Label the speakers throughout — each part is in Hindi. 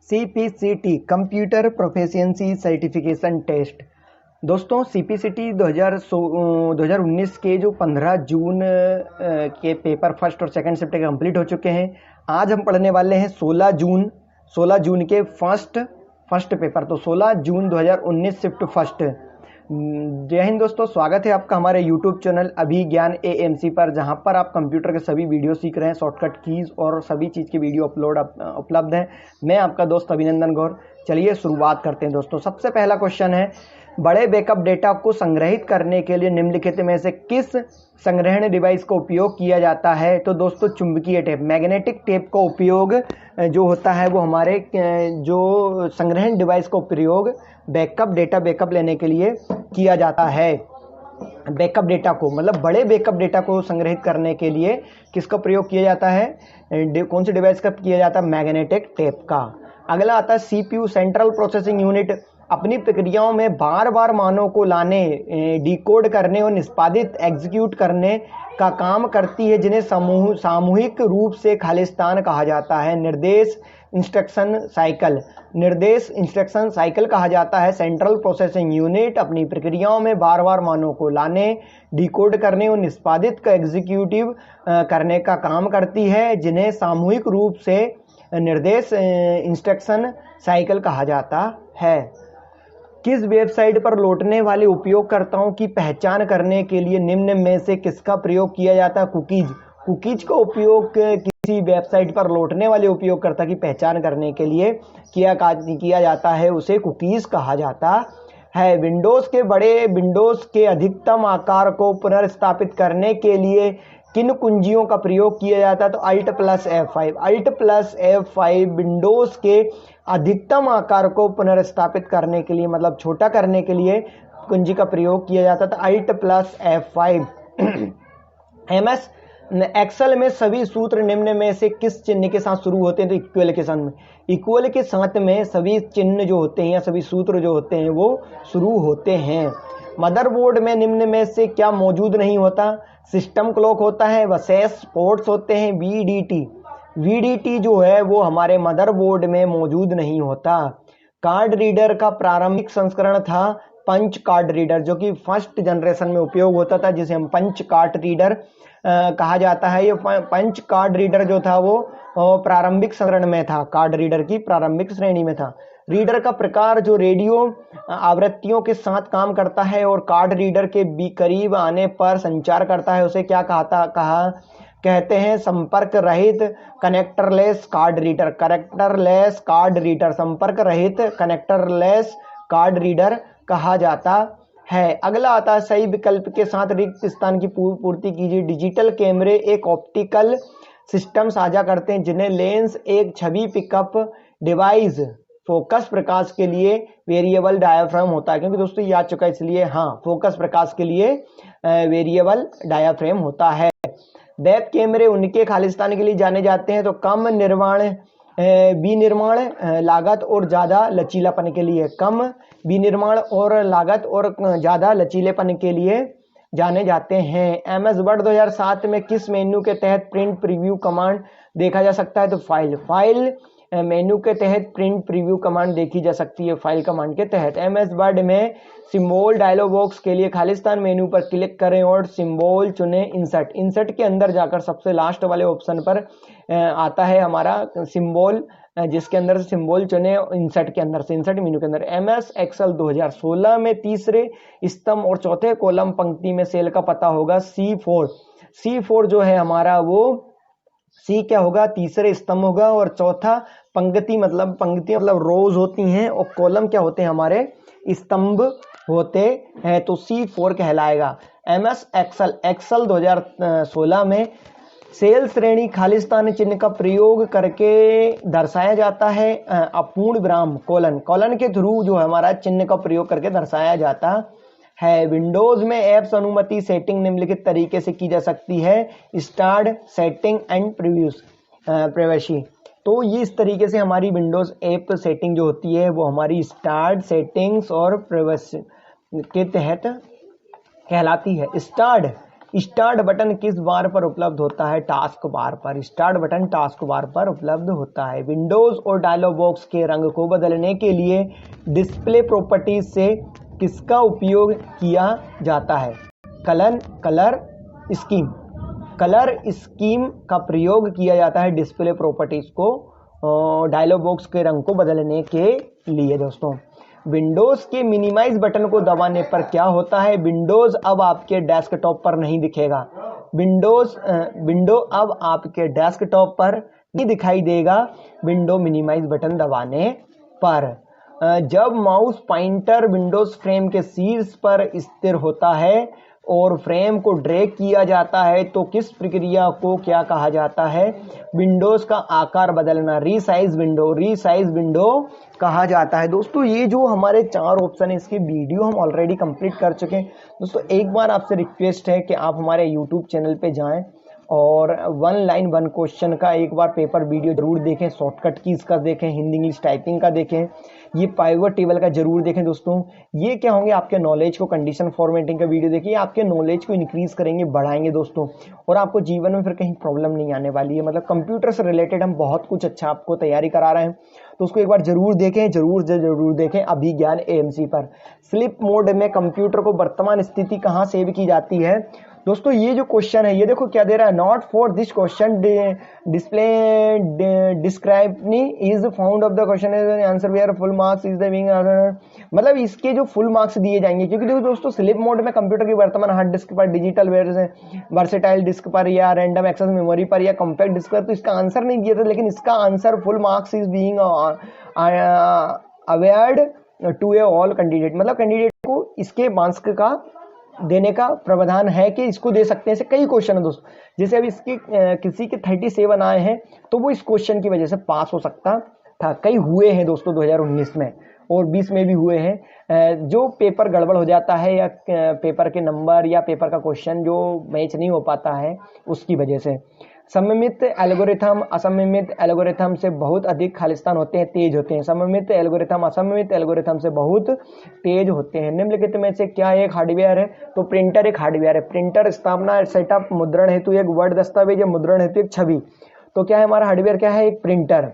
Speaker 1: CPCT computer proficiency certification test. दोस्तों CPCT 2019 के जो 15 जून के पेपर फर्स्ट और सेकंड शिफ्ट के कंप्लीट हो चुके हैं। आज हम पढ़ने वाले हैं 16 जून के फर्स्ट पेपर। तो 16 जून 2019 शिफ्ट फर्स्ट। जय हिंद दोस्तों, स्वागत है आपका हमारे YouTube चैनल अभिज्ञान AMC पर, जहां पर आप कंप्यूटर के सभी वीडियो सीख रहे हैं। शॉर्टकट कीज और सभी चीज़ की वीडियो उपलब्ध है। मैं आपका दोस्त अभिनंदन गौर। चलिए शुरुआत करते हैं दोस्तों। सबसे पहला क्वेश्चन है, बड़े बैकअप डेटा को संग्रहित करने के लिए निम्नलिखित में से किस संग्रहण डिवाइस का उपयोग किया जाता है? तो दोस्तों चुंबकीय टेप, मैग्नेटिक टेप का उपयोग जो होता है वो हमारे जो संग्रहण डिवाइस का प्रयोग बैकअप लेने के लिए किया जाता है। बैकअप डेटा को मतलब बड़े बैकअप डेटा को संग्रहित करने के लिए किसका प्रयोग किया जाता है? कौन से डिवाइस का किया जाता है? मैग्नेटिक टेप का। अगला आता है CPU, सेंट्रल प्रोसेसिंग यूनिट, अपनी प्रक्रियाओं में बार बार मानों को लाने, डिकोड करने और निष्पादित एग्जीक्यूट करने का काम करती है, जिन्हें सामूहिक रूप से खालिस्तान कहा जाता है। निर्देश इंस्ट्रक्शन साइकिल कहा जाता है। सेंट्रल प्रोसेसिंग यूनिट अपनी प्रक्रियाओं में बार बार मानों को लाने, डिकोड करने और निष्पादित का एग्जीक्यूटिव करने का काम करती है, जिन्हें सामूहिक रूप से निर्देश इंस्ट्रक्शन साइकिल कहा जाता है। किस वेबसाइट पर लौटने वाले उपयोगकर्ताओं की पहचान करने के लिए निम्न में से किसका प्रयोग किया जाता है? कुकीज का उपयोग किसी वेबसाइट पर लौटने वाले उपयोगकर्ता की पहचान करने के लिए किया जाता है, उसे कुकीज कहा जाता है। विंडोज के अधिकतम आकार को पुनर्स्थापित करने के लिए किन कुंजियों का प्रयोग किया जाता है? तो Alt+F5 विंडोज के अधिकतम आकार को पुनर्स्थापित करने के लिए, मतलब छोटा करने के लिए कुंजी का प्रयोग किया जाता था, Alt+F5। MS एक्सेल में सभी सूत्र निम्न में से किस चिन्ह के साथ शुरू होते हैं? तो इक्वल के साथ में सभी चिन्ह जो होते हैं या सभी सूत्र जो होते हैं वो शुरू होते हैं। मदरबोर्ड में निम्न में से क्या मौजूद नहीं होता? सिस्टम क्लॉक होता है, विशेष पोर्ट्स होते हैं, VDT जो है वो हमारे मदरबोर्ड में मौजूद नहीं होता। कार्ड रीडर का प्रारंभिक संस्करण था पंच कार्ड रीडर, जो कि फर्स्ट जनरेशन में उपयोग होता था, जिसे हम पंच कार्ड रीडर कहा जाता है। ये पंच कार्ड रीडर जो था वो प्रारंभिक संस्करण में था, कार्ड रीडर की प्रारंभिक श्रेणी में था। रीडर का प्रकार जो रेडियो आवृत्तियों के साथ काम करता है और कार्ड रीडर के करीब आने पर संचार करता है, उसे क्या कहते हैं? संपर्क रहित कनेक्टरलेस कार्ड रीडर कहा जाता है। अगला आता है, सही विकल्प के साथ रिक्त स्थान की पूर्ति कीजिए। डिजिटल कैमरे एक ऑप्टिकल सिस्टम साझा करते हैं, जिन्हें लेंस एक छवि पिकअप डिवाइस फोकस प्रकाश के लिए वेरिएबल डायाफ्राम होता है। क्योंकि दोस्तों ये आ चुका है, इसलिए हाँ, फोकस प्रकाश के लिए वेरिएबल डायाफ्राम होता है। वेब कैमरे उनके खालिस्तान के लिए जाने जाते हैं, तो कम विनिर्माण लागत और ज़्यादा लचीलापन के लिए, ज़्यादा लचीलेपन के लिए जाने जाते हैं। MS वर्ड 2007 में किस मेन्यू के तहत प्रिंट प्रीव्यू कमांड देखा जा सकता है? तो फाइल मेन्यू के तहत प्रिंट प्रीव्यू कमांड देखी जा सकती है, फाइल कमांड के तहत। MS वर्ड में सिंबल डायलॉग बॉक्स के लिए खालिस्तान मेन्यू पर क्लिक करें और सिंबल चुनें। इंसर्ट के अंदर जाकर सबसे लास्ट वाले ऑप्शन पर आता है हमारा सिंबल, जिसके अंदर से सिंबल चुने इंसर्ट मेन्यू के अंदर। MS एक्सेल 2016 में तीसरे स्तंभ और चौथे कॉलम पंक्ति में सेल का पता होगा C4 जो है हमारा वो C क्या होगा? तीसरे स्तंभ होगा, और चौथा पंक्ति मतलब रोज होती हैं, और कॉलम क्या होते हैं? हमारे स्तंभ होते हैं, तो C4 कहलाएगा। MS एक्सेल 2016 में सेल श्रेणी खालिस्तान चिन्ह का प्रयोग करके दर्शाया जाता है। अपूर्ण विराम कॉलन के थ्रू जो हमारा चिन्ह का प्रयोग करके दर्शाया जाता है। विंडोज में एप्स अनुमति सेटिंग निम्नलिखित तरीके से की जा सकती है। Start, setting and privacy. तो ये इस तरीके से हमारी विंडोज ऐप सेटिंग जो होती है वो हमारी स्टार्ट, सेटिंग्स और प्राइवेसी के तहत कहलाती है। स्टार्ट बटन किस बार पर उपलब्ध होता है? टास्क बार पर। स्टार्ट बटन टास्क बार पर उपलब्ध होता है। विंडोज और डायलॉग बॉक्स के रंग को बदलने के लिए डिस्प्ले प्रॉपर्टीज से किसका उपयोग किया जाता है? Colour scheme. कलर स्कीम का प्रयोग किया जाता है डिस्प्ले प्रॉपर्टीज को डायलॉग बॉक्स के रंग को बदलने के लिए। दोस्तों, विंडोज के मिनिमाइज बटन को दबाने पर क्या होता है? विंडोज अब आपके डेस्कटॉप पर नहीं दिखेगा। विंडो अब आपके डेस्कटॉप पर नहीं दिखाई देगा विंडो मिनिमाइज बटन दबाने पर। जब माउस पॉइंटर विंडोज फ्रेम के शीर्ष पर स्थिर होता है और फ्रेम को ड्रैग किया जाता है तो किस प्रक्रिया को क्या कहा जाता है? विंडोज का आकार बदलना, रीसाइज विंडो कहा जाता है। दोस्तों, ये जो हमारे 4 ऑप्शन है इसकी वीडियो हम ऑलरेडी कंप्लीट कर चुके हैं। दोस्तों, एक बार आपसे रिक्वेस्ट है कि आप हमारे यूट्यूब चैनल पे जाएं और 1 लाइन 1 क्वेश्चन का एक बार पेपर वीडियो जरूर देखें, शॉर्टकट कीज का देखें, हिंदी इंग्लिश टाइपिंग का देखें, ये पाइवट टेबल का जरूर देखें। दोस्तों, ये क्या होंगे? आपके नॉलेज को, कंडीशन फॉर्मेटिंग का वीडियो देखिए, आपके नॉलेज को इंक्रीज करेंगे, बढ़ाएंगे दोस्तों, और आपको जीवन में फिर कहीं प्रॉब्लम नहीं आने वाली है। मतलब कंप्यूटर से रिलेटेड हम बहुत कुछ अच्छा आपको तैयारी करा रहे हैं, तो उसको एक बार जरूर देखें, जरूर देखें। अभिज्ञान AMC पर स्लिप मोड में कंप्यूटर को वर्तमान स्थिति कहाँ सेव की जाती है? दोस्तों, ये जो क्वेश्चन है, ये देखो क्या दे रहा है, not for this question display discrepancy is found of the question answer where full marks is the being. मतलब इसके जो फुल मार्क्स दिए जाएंगे, क्योंकि देखो दोस्तों, स्लिप मोड में कंप्यूटर की वर्तमान हार्ड डिस्क पर, डिजिटल वर्सेटाइल डिस्क पर, या रैंडम एक्सेस मेमोरी पर, या कॉम्पैक्ट डिस्क पर, तो इसका आंसर नहीं दिया था, लेकिन इसका answer full marks is being awarded to a all candidate. मतलब कैंडिडेट को इसके मार्क्स का देने का प्रावधान है कि इसको दे सकते हैं। ऐसे कई क्वेश्चन है दोस्तों, जैसे अभी इसके किसी के 37 आए हैं तो वो इस क्वेश्चन की वजह से पास हो सकता था। कई हुए हैं दोस्तों 2019 में और 20 में भी हुए हैं। जो पेपर गड़बड़ हो जाता है या पेपर के नंबर या पेपर का क्वेश्चन जो मैच नहीं हो पाता है, उसकी वजह से। सममित एल्गोरिथम असममित एल्गोरिथम से बहुत अधिक खालिस्तान होते हैं, तेज होते हैं। सममित एल्गोरिथम असममित एल्गोरिथम से बहुत तेज होते हैं। निम्नलिखित में से क्या एक हार्डवेयर है? तो प्रिंटर एक हार्डवेयर है। प्रिंटर स्थापना, सेटअप, मुद्रण हेतु एक वर्ड दस्तावेज या मुद्रण हेतु एक छवि। तो क्या है हमारा हार्डवेयर? क्या है? एक printer.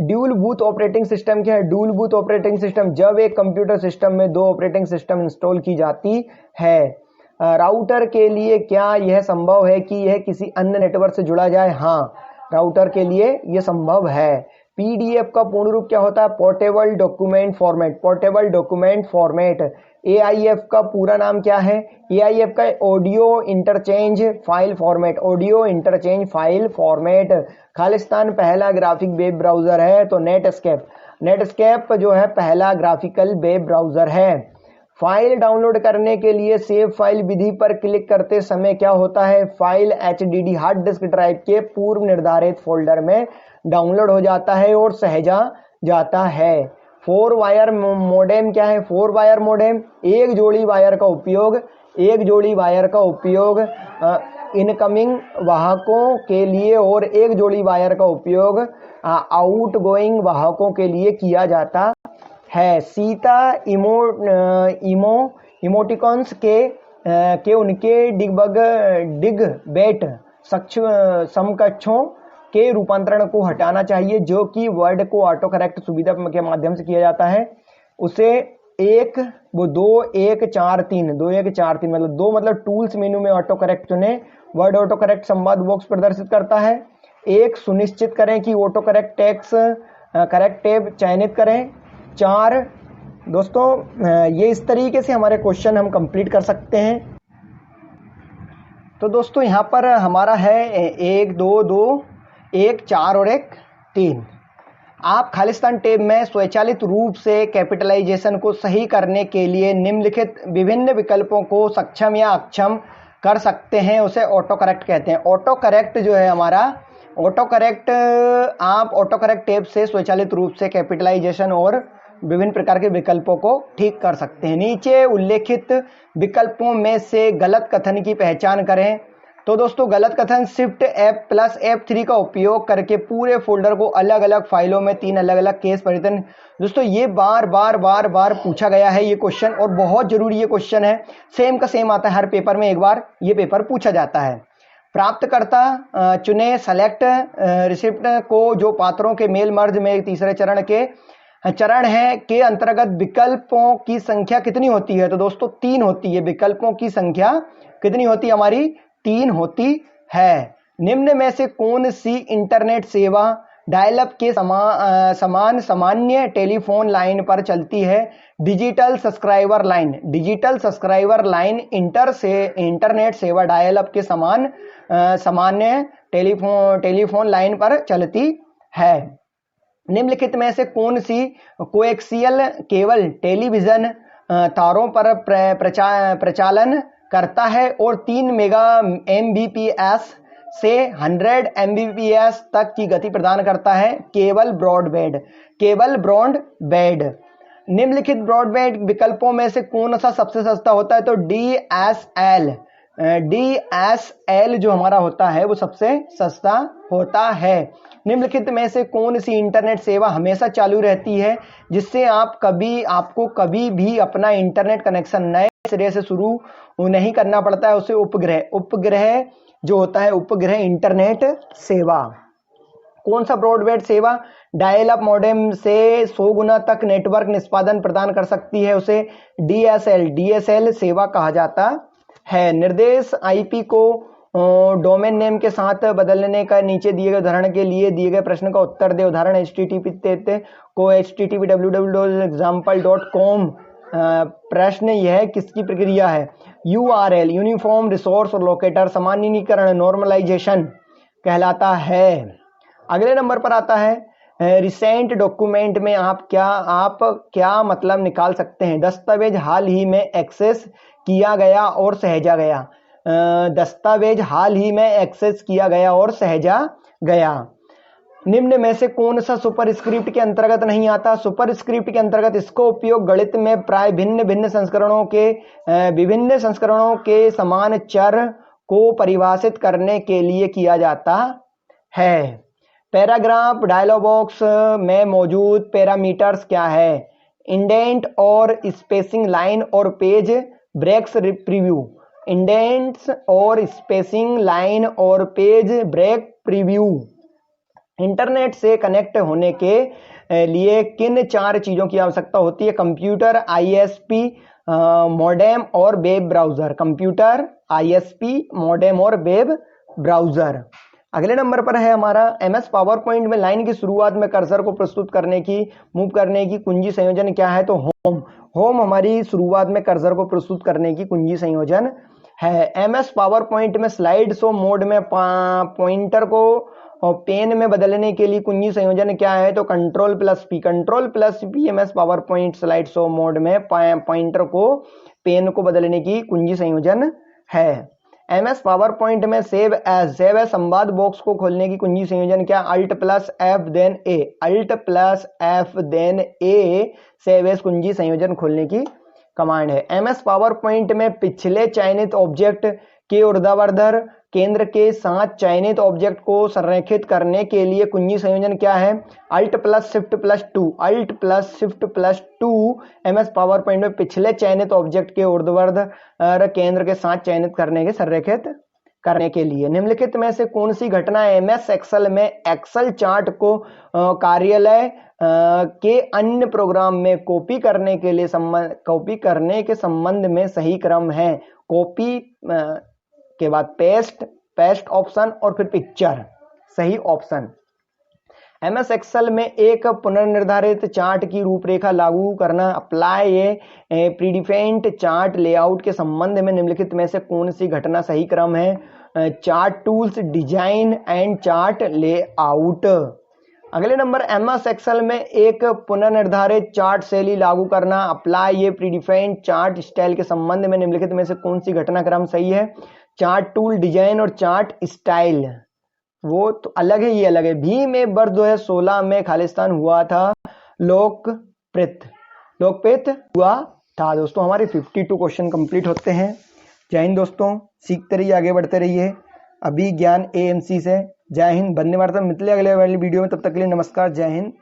Speaker 1: Dual booth operating system क्या है? ड्यूल बूथ ऑपरेटिंग सिस्टम जब एक कंप्यूटर सिस्टम में 2 ऑपरेटिंग सिस्टम इंस्टॉल की जाती है। राउटर के लिए क्या यह संभव है कि यह किसी अन्य नेटवर्क से जुड़ा जाए? हाँ, राउटर के लिए यह संभव है। PDF का पूर्ण रूप क्या होता है? Portable document format. Portable document format. AIF का पूरा नाम क्या है? AIF का audio interchange file format. Audio interchange file format. Khalistan पहला ग्राफिक वेब ब्राउजर है तो नेटस्केप। नेटस्केप जो है पहला ग्राफिकल वेब ब्राउजर है। फाइल डाउनलोड करने के लिए सेव फाइल विधि पर क्लिक करते समय क्या होता है? File HDD hard disk drive के पूर्व निर्धारित फोल्डर में डाउनलोड हो जाता है और सहेजा जाता है। 4 वायर मोडेम क्या है? 4 वायर मोडेम एक जोड़ी वायर का उपयोग इनकमिंग वाहकों के लिए और एक जोड़ी वायर का उपयोग आउटगोइंग वाहकों के लिए किया जाता है। सीता इमोटिकॉन्स के उनके डिगबेट समकक्षों के रूपांतरण को हटाना चाहिए, जो कि वर्ड को ऑटो करेक्ट सुविधा के माध्यम से किया जाता है। उसे 2 1 4 3 मतलब 2 मतलब टूल्स मेनू में ऑटो करेक्ट चुने। वर्ड ऑटो करेक्ट संवाद बॉक्स प्रदर्शित करता है। 1 सुनिश्चित करें कि auto correct text correct tab चयनित करें। 4 दोस्तों, ये इस तरीके से हमारे क्वेश्चन हम कंप्लीट कर सकते हैं। तो दोस्तों यहाँ पर हमारा है 1 2 2 1 4 और 1 3। आप खालिस्तान टैब में स्वचालित रूप से कैपिटलाइजेशन को सही करने के लिए निम्नलिखित विभिन्न विकल्पों को सक्षम या अक्षम कर सकते हैं, उसे ऑटो करेक्ट कहते हैं। ऑटो करेक्ट जो है हमारा, ऑटो करेक्ट, आप ऑटो करेक्ट टैब से स्वचालित रूप से कैपिटलाइजेशन और विभिन्न प्रकार के विकल्पों को ठीक कर सकते हैं। नीचे उल्लेखित विकल्पों में से गलत कथन की पहचान करें। तो दोस्तों गलत कथन, शिफ्ट F+F3 का उपयोग करके पूरे फोल्डर को अलग अलग फाइलों में 3 अलग अलग केस परिवर्तन। दोस्तों ये बार बार पूछा गया है ये क्वेश्चन, और बहुत जरूरी ये क्वेश्चन है, सेम का सेम आता है हर पेपर में, एक बार ये पेपर पूछा जाता है। प्राप्तकर्ता चुने, सेलेक्ट रिसिप्ट को जो पात्रों के मेल मर्ज में तीसरे चरण है के अंतर्गत विकल्पों की संख्या कितनी होती है? तो दोस्तों 3 होती है। विकल्पों की संख्या कितनी होती है हमारी? 3 होती है। निम्न में से कौन सी इंटरनेट सेवा डायल-अप के समान सामान्य टेलीफोन लाइन पर चलती है? Digital subscriber line. Digital subscriber line internet सेवा डायल-अप के समान सामान्य टेलीफोन लाइन पर चलती है। निम्नलिखित में से कौन सी कोएक्सियल केबल टेलीविजन तारों पर प्रचालन करता है और 3 मेगा Mbps से 100 Mbps तक की गति प्रदान करता है? Cable broadband. Cable broadband. निम्नलिखित ब्रॉडबैंड विकल्पों में से कौन सा सबसे सस्ता होता है? तो DSL जो हमारा होता है वो सबसे सस्ता होता है। निम्नलिखित में से कौन सी इंटरनेट सेवा हमेशा चालू रहती है, जिससे आपको कभी भी अपना इंटरनेट कनेक्शन नए सिरे से शुरू नहीं करना पड़ता है? उसे उपग्रह जो होता है, उपग्रह इंटरनेट सेवा। कौन सा ब्रॉडबैंड सेवा डायल अप मॉडेम से 100 गुना तक नेटवर्क निष्पादन प्रदान कर सकती है? उसे DSL सेवा कहा जाता है। निर्देश IP को डोमेन नेम के साथ बदलने का नीचे दिए गए उदाहरण के लिए दिए गए प्रश्न का उत्तर दे। उदाहरण http को http://www.example.com। प्रश्न यह किसकी प्रक्रिया है? URL यूनिफॉर्म रिसोर्स लोकेटर सामान्यीकरण नॉर्मलाइजेशन कहलाता है। अगले नंबर पर आता है रिसेंट डॉक्यूमेंट में आप क्या मतलब निकाल सकते हैं? दस्तावेज हाल ही में एक्सेस किया गया और सहेजा गया। दस्तावेज हाल ही में एक्सेस किया गया और सहेजा गया। निम्न में से कौन सा सुपरस्क्रिप्ट के अंतर्गत नहीं आता? सुपरस्क्रिप्ट के अंतर्गत इसका उपयोग गणित में प्राय विभिन्न संस्करणों के समान चर को परिभाषित करने के लिए किया जाता है। पैराग्राफ डायलॉग बॉक्स में मौजूद पैरामीटर्स क्या है? इंडेंट और स्पेसिंग, लाइन और पेज ब्रेक्स प्रीव्यू। इंडेंट्स और स्पेसिंग, लाइन और पेज ब्रेक प्रीव्यू। इंटरनेट से कनेक्ट होने के लिए किन 4 चीजों की आवश्यकता होती है? कंप्यूटर, ISP, मॉडेम और web browser. Computer, ISP, modem और वेब ब्राउजर। अगले नंबर पर है हमारा MS पावर पॉइंट में लाइन की शुरुआत में कर्सर को प्रस्तुत करने की मूव करने की कुंजी संयोजन क्या है? तो होम हमारी शुरुआत में कर्सर को प्रस्तुत करने की कुंजी संयोजन है। MS पावर पॉइंट में स्लाइड शो मोड में पॉइंटर को पेन में बदलने के लिए कुंजी संयोजन क्या है? तो Ctrl+P। Ctrl+P MS power point slide show mode में पॉइंटर को पेन को बदलने की कुंजी संयोजन है। MS पावर पॉइंट में सेव एज संवाद बॉक्स को खोलने की कुंजी संयोजन क्या? Alt+F then A। Alt+F then A save as कुंजी संयोजन खोलने की कमांड है। MS पावर पॉइंट में पिछले चयनित ऑब्जेक्ट के ऊर्ध्वाधर केंद्र के साथ चयनित ऑब्जेक्ट को संरेखित करने के लिए कुंजी संयोजन क्या है? Alt+Shift+2। Alt+Shift+2 MS power point में पिछले चयनित ऑब्जेक्ट के ऊर्ध्वाधर केंद्र के साथ चयनित संरेखित करने के लिए। निम्नलिखित में से कौन सी घटना MS एक्सेल में एक्सेल चार्ट को कार्यालय के अन्य प्रोग्राम में कॉपी करने के संबंध में सही क्रम है? कॉपी के बाद पेस्ट ऑप्शन और फिर पिक्चर सही ऑप्शन। MS एक्सेल में एक पुनर्निर्धारित चार्ट की रूपरेखा लागू करना। अप्लाई ए प्रीडिफाइंड चार्ट लेआउट के संबंध में निम्नलिखित में से कौन सी घटना सही क्रम है? Chart tools, design and chart layout. अगले नंबर MS एक्सेल में एक पुनर्निर्धारित चार्ट शैली लागू करना। अप्लाई ए प्रीडिफाइंड चार्ट स्टाइल के संबंध में निम्नलिखित में से कौन सी घटनाक्रम सही है? चार्ट टूल, डिजाइन और चार्ट स्टाइल वो तो अलग है, ये अलग है। भीम में वर्ष 2016 में खालिस्तान हुआ था, लोकपित हुआ था। दोस्तों हमारे 52 क्वेश्चन कंप्लीट होते हैं। जय हिंद दोस्तों, सीखते रहिए, आगे बढ़ते रहिए। अभिज्ञान AMC से। जय हिंद, वंदे मातरम। मिलते हैं अगले वाली वीडियो में, तब तक के लिए नमस्कार, जय हिंद।